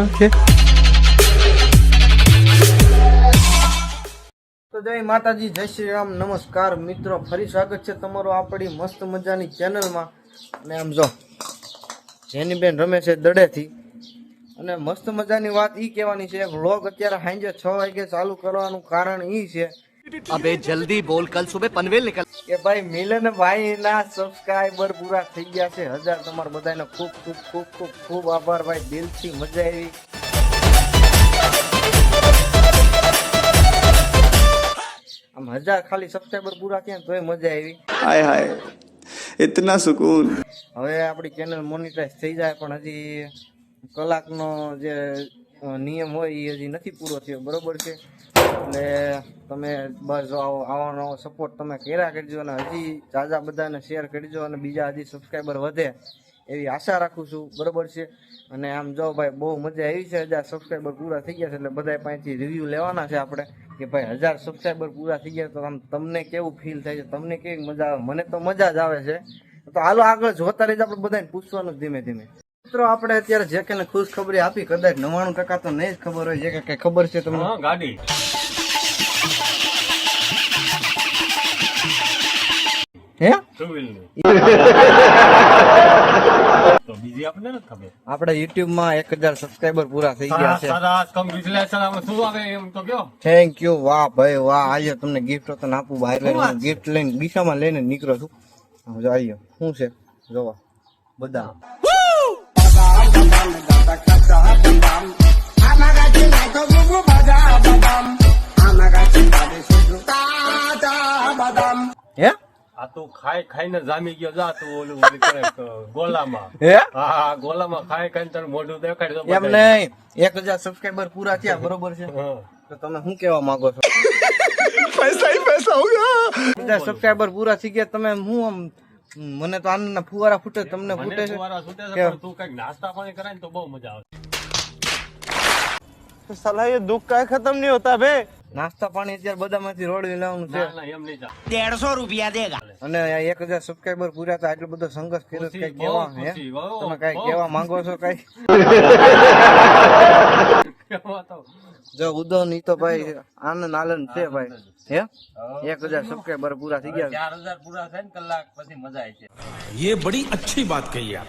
Okay તો જય માતાજી, જય શ્રી રામ, નમસ્કાર મિત્રો, ફરી સ્વાગત છે તમારું આપણી મસ્ત મજાની ચેનલમાં. અને આમ જો જેની બેન રમે છે દડેથી, અને મસ્ત મજાની વાત ઈ કહેવાની છે, વ્લોગ અત્યારે સાંજે 6 વાગે ચાલુ કરવાનું કારણ ઈ છે अबे जल्दी बोल, कल सुबह पनवेल निकल કે ભાઈ મિલન ભાઈ ના સબસ્ક્રાઇબર પૂરા થઈ ગયા છે 1000. તમારા બધાનો ખૂબ ખૂબ ખૂબ ખૂબ ખૂબ આભાર ભાઈ, દિલથી મજા આવી. આમ 1000 ખાલી સબસ્ક્રાઇબર પૂરા થયા તોય મજા આવી. हाय हाय इतना सुकून. હવે આપણી ચેનલ મોનિટાઈઝ થઈ જાય, પણ હજી કલાકનો જે નિયમ હોય એ હજી નથી પૂરો થયો, બરોબર છે? એટલે તમે બસ આવો નવો સપોર્ટ તમે કર્યા કરજો, અને હજી જાજા બધાને શેર કરજો, અને બીજા હજી સબસ્ક્રાઈબર વધે એવી આશા રાખું છું, બરોબર છે? અને આમ જો ભાઈ બહુ મજા આવી છે, 1000 સબસ્ક્રાઈબર પૂરા થઈ ગયા છે, એટલે બધા પાસેથી રિવ્યૂ લેવાના છે આપણે કે ભાઈ 1000 સબસ્ક્રાઈબર પૂરા થઈ ગયા તો આમ તમને કેવું ફીલ થાય છે, તમને કેવી મજા આવે? મને તો મજા જ આવે છે. તો હાલો આગળ જોતા રહીએ, આપણે બધાને પૂછવાનું ધીમે ધીમે. મિત્રો આપણે અત્યારે જે કે ખુશ ખબરી આપી, કદાચ 99% તો નહીં જ ખબર હોય, જે કે ખબર છે તમને? ગાડી હે ટુ વ્હીલની તો બીજી આપણને નથી ખબર. આપણે YouTube માં 1000 સબસ્ક્રાઇબર પૂરા થઈ ગયા છે. સરસ, કોંગ્રેચ્યુલેશન. આમાં શું આવે એમ તો કયો? Thank you. વાહ ભાઈ વાહ. આજે તમને ગિફ્ટ તો આપું, બહાર લઈને ગિફ્ટ લઈને દિશામાં લઈને નીકળો છું. જો આવ્યો શું છે જોવા, બદામ. હે આ તો ખાઈને જામી ગયો, જા તું ઓલું કરે ગોલામાં. હે હા, ગોલામાં ખાઈને તારું મોઢું દેખાડી દો. એમ નહીં, 1000 સબસ્ક્રાઇબર પૂરા થયા, બરોબર છે? તો તમે શું કેવા માંગો છો? पैसा ही पैसा होगा. 1000 સબસ્ક્રાઇબર પૂરા થઈ ગયા, તમે હું આમ મને તો આનંદના ફુવારા ફૂટે, તમને ફૂટે છે? ફુવારા છૂટે છે, પણ તું કઈક નાસ્તા પાણી કરાય ને તો બહુ મજા આવે. સાલા ये दुख का खत्म नहीं होता बे. નાસ્તા પાણી અત્યારે બધામાંથી રોડવી લેવાનું છે. ના, એમ નહીં જા. 150 रुपया देगा. અને 1000 સબસ્ક્રાઇબર પૂરા થાય, આટલો બધો સંઘર્ષ કર્યો, ખુશી, કઈ કેવા બહુ હે? ખુશી, બહુ, તમે કઈ બહુ. કેવા માંગો છો કઈ? કેવા તો? જો ઉદો ની તો ભાઈ આનંદ આનંદ છે ભાઈ. હે 1000 સબસ્ક્રાઇબર પૂરા થઈ ગયા. 4000 પૂરા થાય ને કલાક પછી મજા આવે છે. ये बड़ी अच्छी बात कही आप.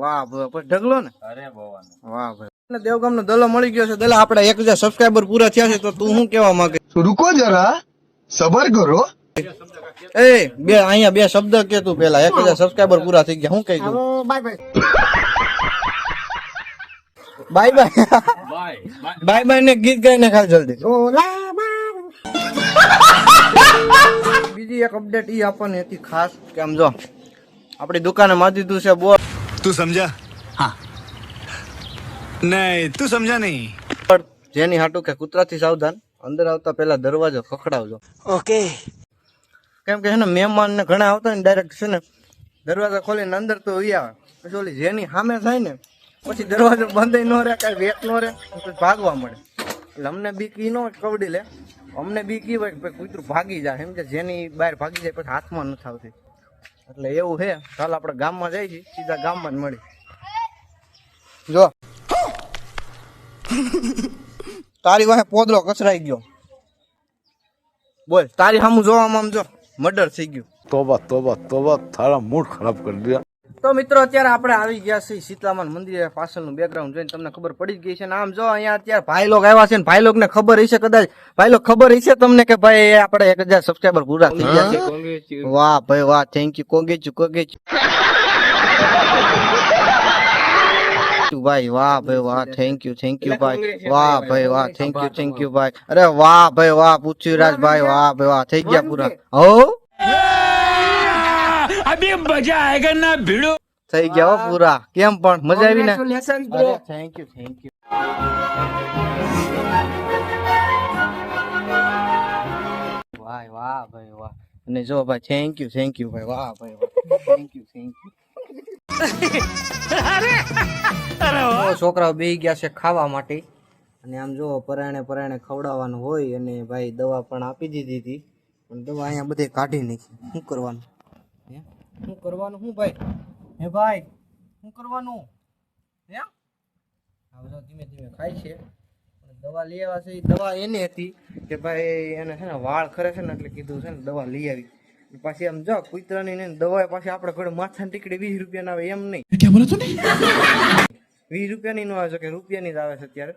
વાહ ભાઈ, પછી ઢગલો ને. અરે ભગવાન, વાહ ભાઈ. દેવગામ નો દલો મળી ગયો છે. દલા આપણે 1000 સબસ્ક્રાઇબર પૂરા થયા છે, તો તું શું કેવા માંગે? तो रुको जरा सबर करो. એ બે અહીંયા બે શબ્દ કે તું પેલા. 1000 સબસ્ક્રાઇબર પૂરા થઈ ગયા, શું કહી દઉં? Bye bye. Bye bye. Bye bye bye ને ગીત ગાઈને ખાલ જલ્દી. બીજી એક અપડેટ ઈ આપણને હતી ખાસ કે આમ જો આપણી દુકાને માં દીધું છે બોર્ડ. तू समझा? हाँ. नहीं तू समझा नहीं. જેની હાટુ કે કૂતરાથી સાવધાન, અંદર આવતા પહેલા દરવાજો ખખડાવજો. ओके. કેમ કે છે ને મહેમાન ને ઘણા આવતા ને ડાયરેક્ટ છે ને દરવાજો ખોલીને અંદર તો ઈ આવે, પછી ઓલી જેની સામે થાય ને પછી દરવાજો બંધ ન રહે, કઈ વેક ન રહે, પછી ભાગવા મળે. એટલે અમને બીક ઈ ન હોય કવડી લે, અમને બીક ઈ હોય કે ભાઈ કૂતરું ભાગી જાય, એમ કે જેની બહાર ભાગી જાય પછી હાથમાં નથી આવતી. એટલે એવું છે. ચાલ આપણે ગામમાં જાય છે, સીધા ગામમાં જ મળી. જો તારી વાહે પોદરો કચરાઈ ગયો, બોલ તારી સામું જોવામાં આમ જો મર્ડર થઈ ગયું. तोबा तोबा तोबा थारा मूड खराब कर दिया. તો મિત્રો અત્યારે આપણે આવી ગયા છીએ શીતલામાન મંદિરે. પાછળનું બેકગ્રાઉન્ડ જોઈને તમને ખબર પડી જ ગઈ છે. ને આમ જો અહીંયા અત્યારે ભાઈ લોક આવ્યા છે, ને ભાઈ લોક ને ખબર હશે, કદાચ ભાઈ લોક ખબર હશે તમને કે ભાઈ આપણે 1000 સબસ્ક્રાઇબર પૂરા થઈ ગયા છે. વાહ ભાઈ વાહ, થેન્ક યુ. ભાઈ વાહ ભાઈ વાહ, થેન્ક યુ ભાઈ. વાહ ભાઈ વાહ, થેન્ક યુ ભાઈ. અરે વાહ ભાઈ વાહ, પૃથ્વીરાજ ભાઈ, વાહ ભાઈ વાહ, થઈ ગયા પૂરા. હો अभी मजा आएगा ना भिड़ो. થઈ ગયા હો પૂરા. કેમ પણ મજા આવી ને? Thank you. વાહ વાહ ભાઈ વાહ. અને જો ભાઈ થેન્ક યુ ભાઈ. વાહ ભાઈ વાહ, થેન્ક યુ. છોકરાઓ બેહી ગયા છે ખાવા માટે. અને આમ જો પરાણે ખવડાવવાનું હોય, અને ભાઈ દવા પણ આપી દીધી હતી, પણ દવા અહીંયા બધે કાઢી નાખી. શું કરવાનું? શું કરવાનું? શું ભાઈ? હે ભાઈ, શું કરવાનું? હે આ બધા ધીમે ધીમે ખાય છે. પણ દવા લઈ આવ્યા છે એ દવા એની હતી કે ભાઈ એને છે ને વાળ ખરે છે ને એટલે કીધું છે ને દવા લઈ આવી. પાછી આમ જો કૂતરાની ને દવા પાછી આપણે ઘરે માથાની ટીકડી 20 રૂપિયા આવે એમ નહીં. ક્યાં બોલો તું? 20 રૂપિયાની નો આવે છે કે રૂપિયાની જ આવે છે અત્યારે.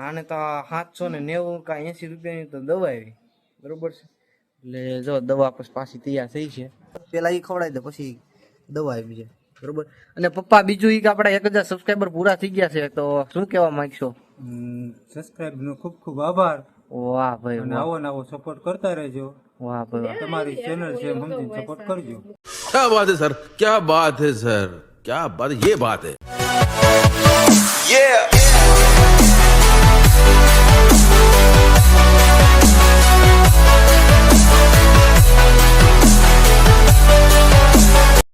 આને તો 790 કા 80 રૂપિયાની તો દવા આવી, બરોબર છે. એટલે જો દવા પછી પાછી તૈયાર થઈ છે. પેલા એ ખવડાવી દે પછી દવા આવી છે, બરોબર. અને પપ્પા બીજું ઈ કે આપડા 1000 સબસ્ક્રાઇબર પૂરા થઈ ગયા છે, તો શું કહેવા માંગશો? સબસ્ક્રાઇબ નો ખૂબ ખૂબ આભાર. વાહ ભાઈ અને આવો નવો સપોર્ટ કરતા રહેજો. વાહ ભાઈ. તમારી ચેનલ છે એમ સમજીને સપોર્ટ કરજો. क्या बात है सर, क्या बात है सर, क्या बात, ये बात है. Yeah.